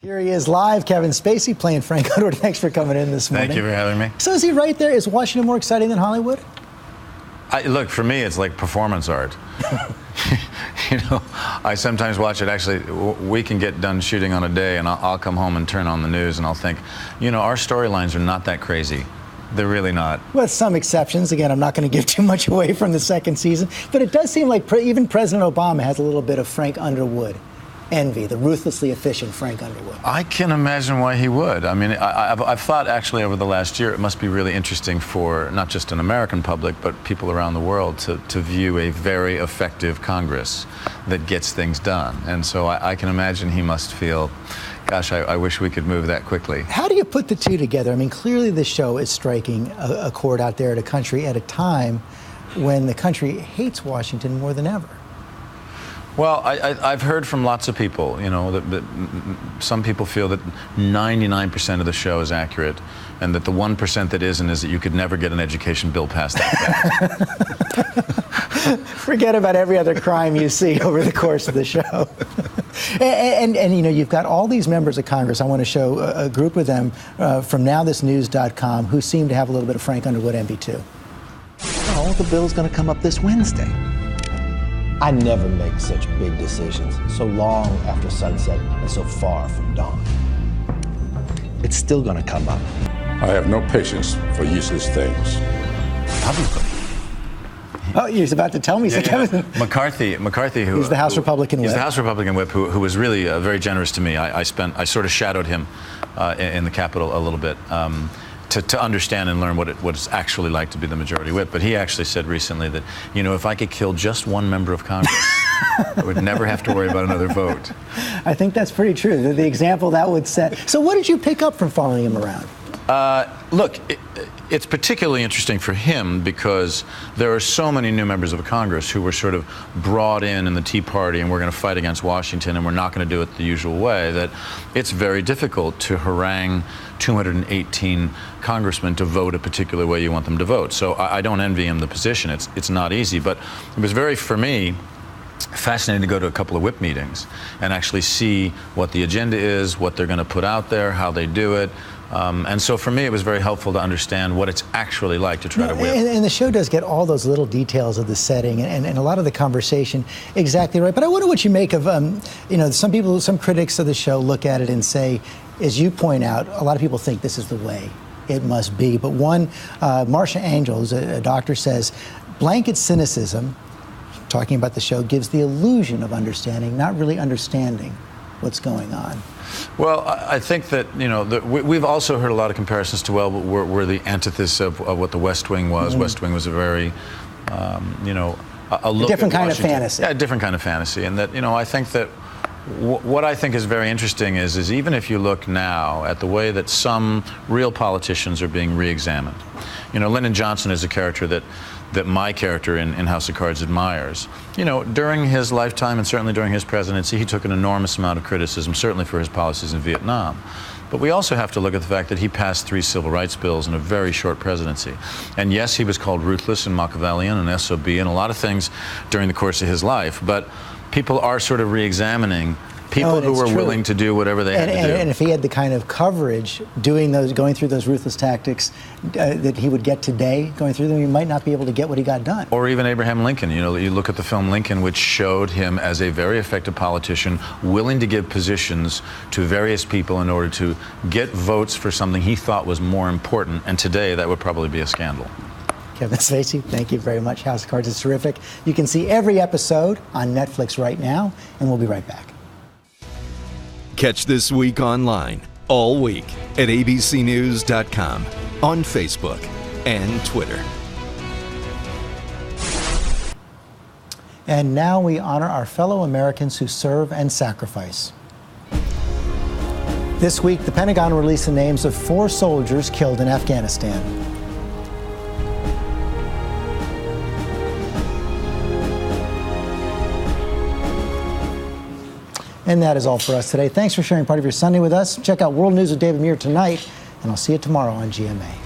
Here he is live, Kevin Spacey playing Frank Underwood. Thanks for coming in this morning. Thank you for having me. So is he right there? Is Washington more exciting than Hollywood? Look, for me, it's like performance art. I sometimes watch it. Actually, we can get done shooting on a day, and I'll come home and turn on the news, and I'll think, our storylines are not that crazy. They're really not. With some exceptions. Again, I'm not going to give too much away from the second season, but it does seem like even President Obama has a little bit of Frank Underwood envy, the ruthlessly efficient Frank Underwood. I can imagine why he would. I mean, I've thought actually over the last year it must be really interesting for not just an American public, but people around the world to view a very effective Congress that gets things done. And so I can imagine he must feel, gosh, I wish we could move that quickly. How do you put the two together? I mean, clearly this show is striking a chord out there at a country at a time when the country hates Washington more than ever. Well, I've heard from lots of people, that some people feel that 99% of the show is accurate, and that the 1% that isn't is that you could never get an education bill passed that fast. Forget about every other crime you see over the course of the show. And you've got all these members of Congress. I want to show a group of them from nowthisnews.com who seem to have a little bit of Frank Underwood envy too. Oh, the bill's going to come up this Wednesday. I never make such big decisions so long after sunset and so far from dawn. It's still going to come up. I have no patience for useless things. Publicly. Oh, he's about to tell me. Yeah. McCarthy, who he's the House Republican whip. He's the House Republican whip, who was really very generous to me. I sort of shadowed him in the Capitol a little bit. To understand and learn what it's actually like to be the majority whip. But he actually said recently that, if I could kill just one member of Congress, I would never have to worry about another vote. I think that's pretty true. The example that would set. So what did you pick up from following him around? Look, it's particularly interesting for him because there are so many new members of Congress who were sort of brought in the Tea Party, and we're going to fight against Washington, and we're not going to do it the usual way, that it's very difficult to harangue 218 congressmen to vote a particular way you want them to vote. So I don't envy him the position. It's not easy, but it was for me, fascinating to go to a couple of whip meetings and actually see what the agenda is, what they're going to put out there, how they do it. And so for me, it was very helpful to understand what it's actually like to try to whip. And the show does get all those little details of the setting and a lot of the conversation exactly right. But I wonder what you make of, some critics of the show look at it and say, as you point out, a lot of people think this is the way it must be. But one, Marcia Angels, a doctor, says, blanket cynicism, talking about the show, gives the illusion of understanding, not really understanding what's going on. Well, I think that, we've also heard a lot of comparisons to, we're the antithesis of what the West Wing was. Mm-hmm. West Wing was a very, a different kind of fantasy. Yeah, a different kind of fantasy. And that, I think that what I think is very interesting is even if you look now at the way that some real politicians are being re-examined. Lyndon Johnson is a character that my character in House of Cards admires. During his lifetime and certainly during his presidency, he took an enormous amount of criticism, certainly for his policies in Vietnam. But we also have to look at the fact that he passed 3 civil rights bills in a very short presidency. And yes, he was called ruthless and Machiavellian and SOB and a lot of things during the course of his life. But people are sort of re-examining people who were willing to do whatever they had to do. And if he had the kind of coverage going through those ruthless tactics that he would get today, going through them, he might not be able to get what he got done. Or even Abraham Lincoln. You look at the film Lincoln, which showed him as a very effective politician, willing to give positions to various people in order to get votes for something he thought was more important. And today, that would probably be a scandal. Kevin Spacey, thank you very much. House of Cards is terrific. You can see every episode on Netflix right now, and we'll be right back. Catch This Week online all week at abcnews.com, on Facebook and Twitter. And now we honor our fellow Americans who serve and sacrifice. This week, the Pentagon released the names of 4 soldiers killed in Afghanistan. And that is all for us today. Thanks for sharing part of your Sunday with us. Check out World News with David Muir tonight, and I'll see you tomorrow on GMA.